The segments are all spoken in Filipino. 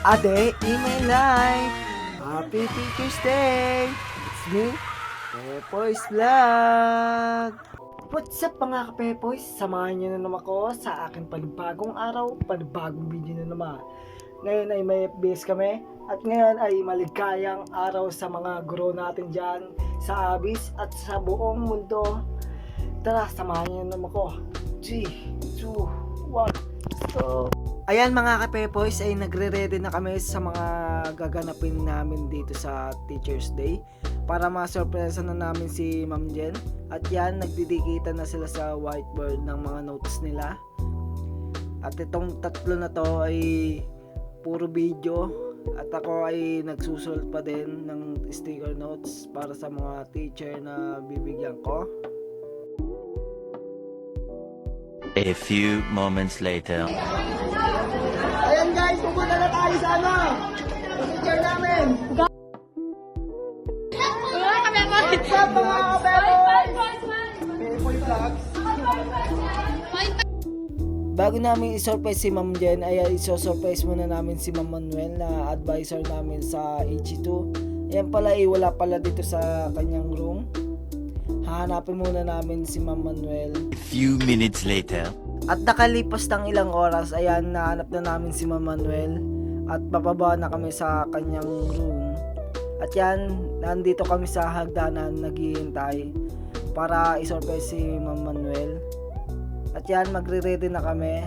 A day in my life. Happy Teacher's Day. It's me, Pepoy's Vlog. What's up mga ka-Pepoys? Samahan niyo na naman ako sa aking panibagong araw, panibagong video na naman. Ngayon ay may FBS kami at ngayon ay maligayang araw sa mga guro natin dyan sa Abis at sa buong mundo. Tara, samahan niyo na naman ako. 3, 2, 1, stop! Ayan mga ka-Pepoys, ay nagre-ready na kami sa mga gaganapin namin dito sa Teacher's Day para ma-surpresa na namin si Ma'am Jen. At yan, nagdidikita na sila sa whiteboard ng mga notes nila. At itong tatlo na to ay puro video at ako ay nagsusulat pa din ng sticker notes para sa mga teacher na bibigyan ko. A few moments later. Ayan guys, pupunta na tayo sa teacher namin. What's up mga ka-Pepoys? Pepoy Vlogs. Bago namin isurprise si Ma'am Jen, ay isosurprise muna namin si Ma'am Manuel na advisor namin sa HE2. Ayan pala, wala pala dito sa kanyang room. Hahanapin muna namin si Ma'am Manuel. A few minutes later. At nakalipas ng ilang oras, ayan, nahanap na namin si Ma'am Manuel at bababa na kami sa kanyang room. At yan, nandito kami sa hagdanan naghihintay para isurprise si Ma'am Manuel. At yan, magre-ready na kami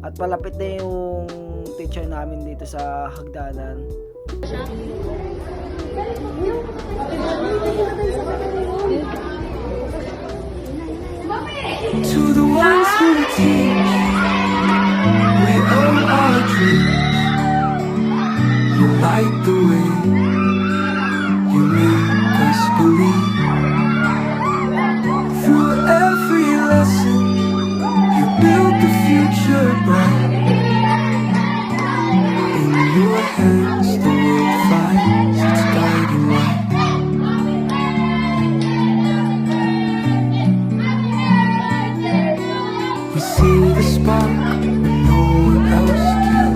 at palapit na yung teacher namin dito sa hagdanan. To the ones who teach, we owe our dreams. You light the way, you make us believe. Through every lesson, you build the future bright. In your hands, the world finds its guiding light. We see the spark when no one else can.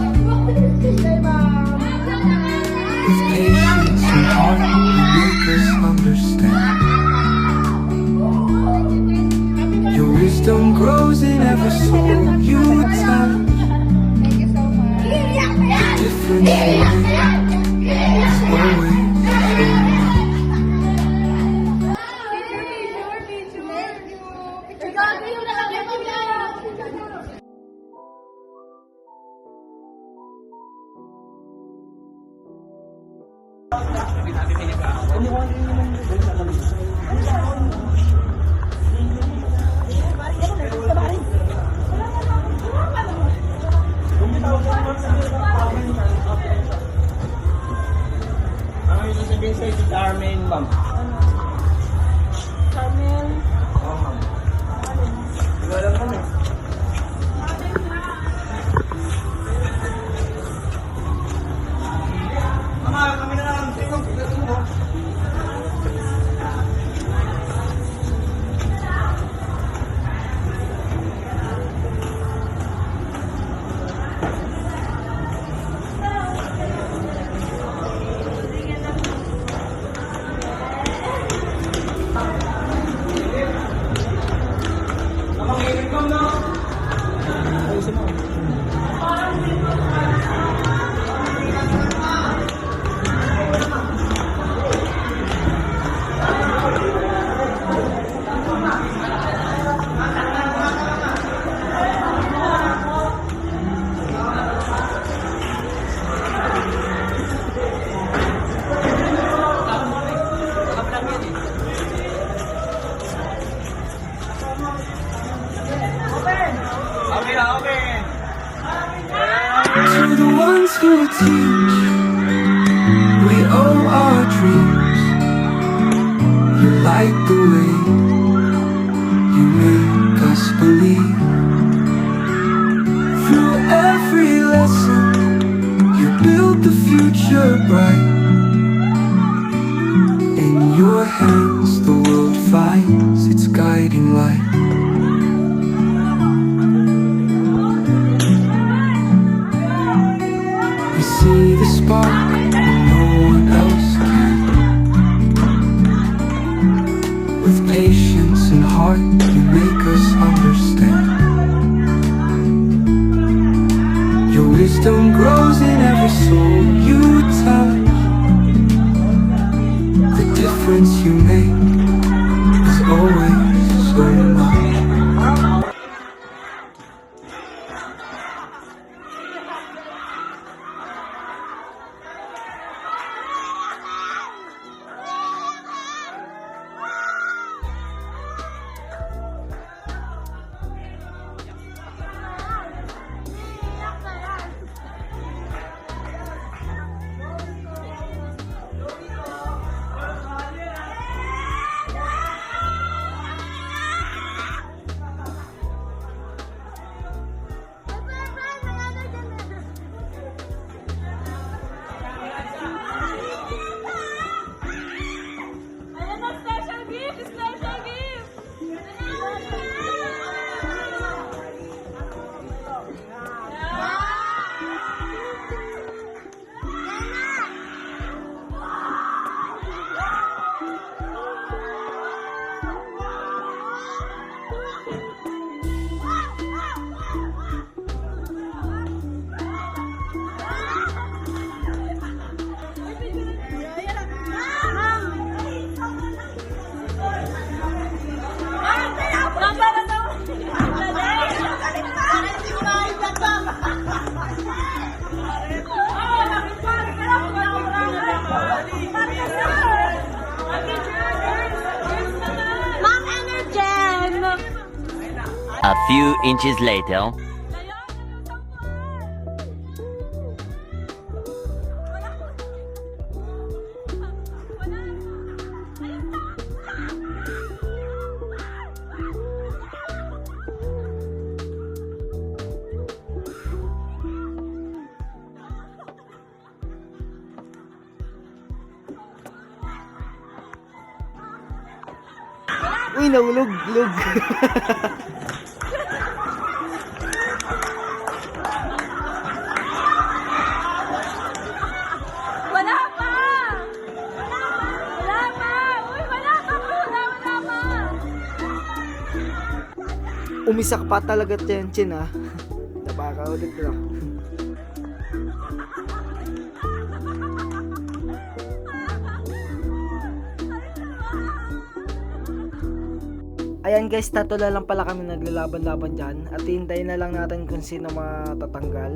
With patience and heart, you make us understand. Your wisdom grows in every soul you touch. The difference you make is always so much. Ano yung sabihin sa'yo si Carmen, ma'am? Carmen. Oo, ma'am. Wala lang kami. Mama, kami na lang. Tingnan mo. Amang irin ko, no? Ayusin mo. Okay na, okay. To the ones who teach, we owe our dreams. You light the way, you make us believe. Through every lesson, you build the future bright. In your hands, the world finds its guiding light. see the spark when no one else can. With patience and heart, you make us understand. Your wisdom grows in every soul you touch. The difference you make is always so much. Ayan na, special gift! Special gift! Ma'am Energen! A few inches later. Uy, nahulog. Wala pa! Wala pa! Uy, wala pa! Wala pa! Umisak pa talaga Chin ha. Nabaka ulit lang. Ayan guys, tatula lang pala kami naglalaban-laban dyan. At hintayin na lang natin kung sino matatanggal.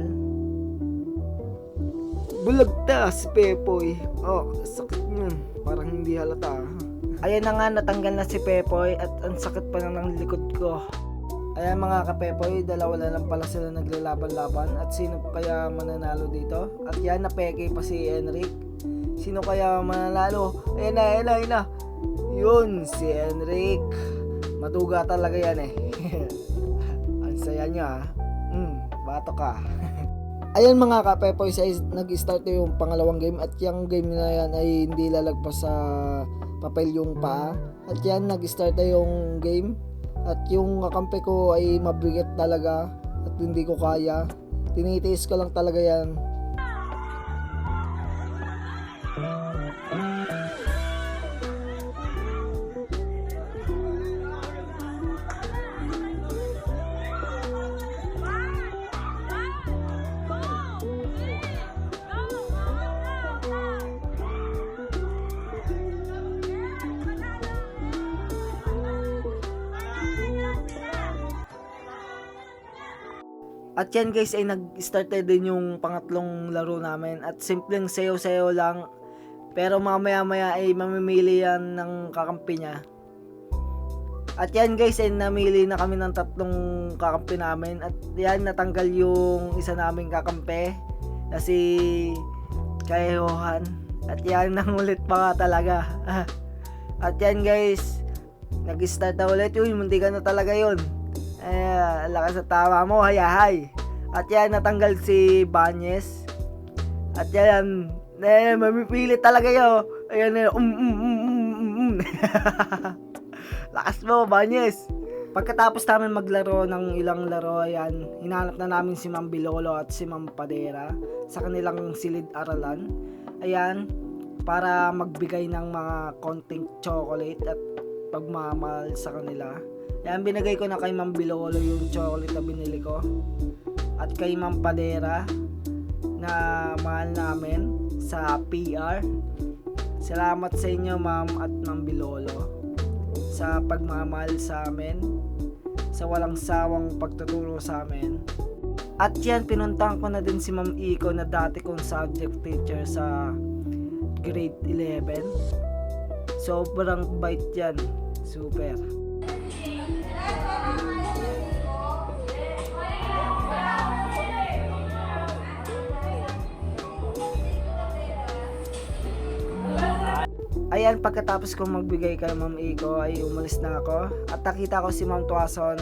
Bulagta si Pepoy. Oh, sakit nun. Parang hindi halata. Ayan na nga, natanggal na si Pepoy. At ang sakit pa na ng likod ko. Ayan mga kapepoy, dalawa na lang pala sila naglalaban-laban. At sino kaya mananalo dito? At yan, napeke pa si Enric. Sino kaya mananalo? Ayan na. Yun, si Enric. Matuga talaga yan eh. Ang saya niya. Bato ka. Ayan mga kapepoy, nag-start yung pangalawang game. At yung game na yan ay hindi lalagpas sa papel yung paa. At yan, nag-start na yung game. At yung kakampi ko ay mabigat talaga. At hindi ko kaya. Tinitiis ko lang talaga yan. At yan guys ay nag-start na din yung pangatlong laro namin. At simpleng sayo-sayo lang. Pero mamaya-maya ay mamimili yan ng kakampi niya. At yan guys ay namili na kami ng tatlong kakampi namin. At yan natanggal yung isa naming kakampi na si Kayohan. At yan nangulit pa nga talaga. At yan guys, nag-start na ulit. Uy, munti ka na talaga yun. Lakas sa tawa mo, hayahay. At yan, natanggal si Banyes. At yan, mamipilit talaga yun. Ayan, lakas mo, Banyes. Pagkatapos namin maglaro ng ilang laro, ayan, hinanap na namin si Ma'am Bilolo at si Ma'am Padera sa kanilang silid-aralan. Ayan, para magbigay ng mga konting chocolate at pagmamahal sa kanila. Ayan, binigay ko na kay Ma'am Bilolo yung chocolate na binili ko. At kay Ma'am Padera na mahal namin sa PR. Salamat sa inyo, Ma'am at Ma'am Bilolo, sa pagmamahal sa amin, sa walang sawang pagtuturo sa amin. At yan, pinuntahan ko na din si Ma'am Iko na dati kong subject teacher sa grade 11. Sobrang bait yan. Super. Ayan, pagkatapos kong magbigay kay Ma'am Iko ay umalis na ako at nakita ko si Ma'am Tuason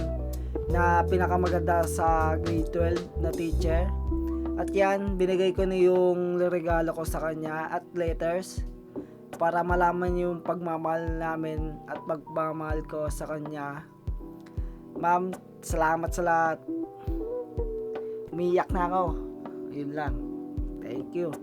na pinakamaganda sa grade 12 na teacher. At yan, binigay ko na yung regalo ko sa kanya at letters para malaman yung pagmamahal namin at pagmamahal ko sa kanya. Ma'am, salamat sa lahat. Umiyak na ako. Yun lang. Thank you.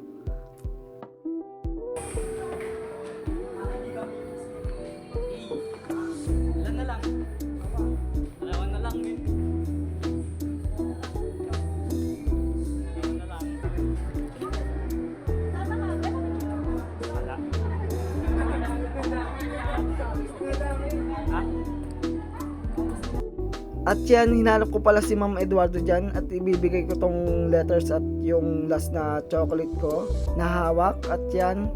At yan, hinanap ko pala si Ma'am Eduardo dyan at ibibigay ko tong letters at yung last na chocolate ko na hawak. At yan,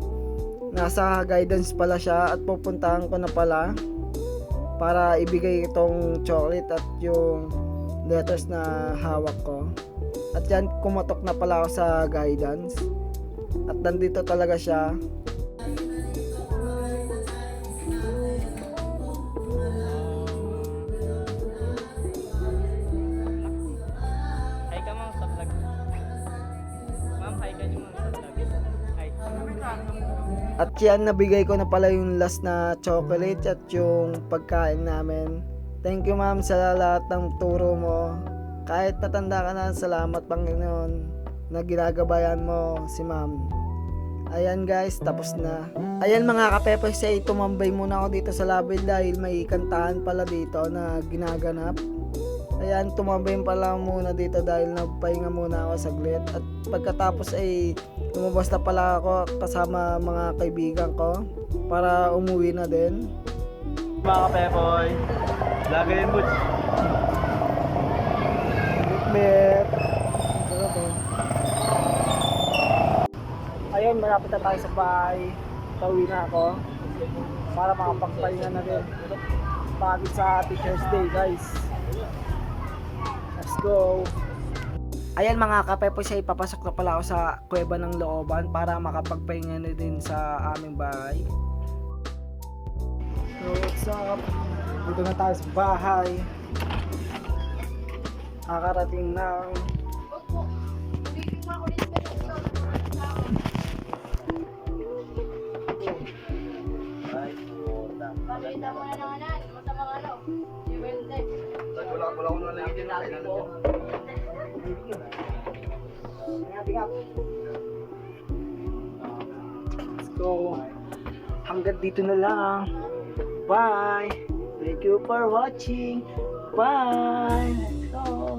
nasa guidance pala siya at pupuntahan ko na pala para ibigay itong chocolate at yung letters na hawak ko. At yan, kumatok na pala ako sa guidance at nandito talaga siya. At yan, nabigay ko na pala yung last na chocolate at yung pagkain namin. Thank you, Ma'am, sa lahat ng turo mo. Kahit natanda ka na, salamat, Panginoon, na ginagabayan mo si Ma'am. Ayan guys, tapos na. Ayan mga kapepoy, say tumambay muna ako dito sa labil dahil may kantahan pala dito na ginaganap. Ayan, tumambay pala muna dito dahil nagpahinga muna ako saglit. At pagkatapos ay lumabas na pala ako kasama mga kaibigan ko para umuwi na din. Mga kapepoy, lagay yung boots. Bit. Ayun, malapit na tayo sa bahay. Pauwi na ako para makapagpahinga na din. Pagod sa Teacher's Day, guys. Let's go. Ayan mga kapepoy, siya ipapasok na pala ako sa kuweba ng looban para makapagpahinga na din sa aming bahay. So what's up? Dito na tayo sa bahay. Nakarating ng Pakita mo na naman yan. Masamang ano. Juventus. Wala ko nang lagi din na kailangan din. Let's go. Hanggang dito na lang. Bye. Thank you for watching. Bye. Let's go.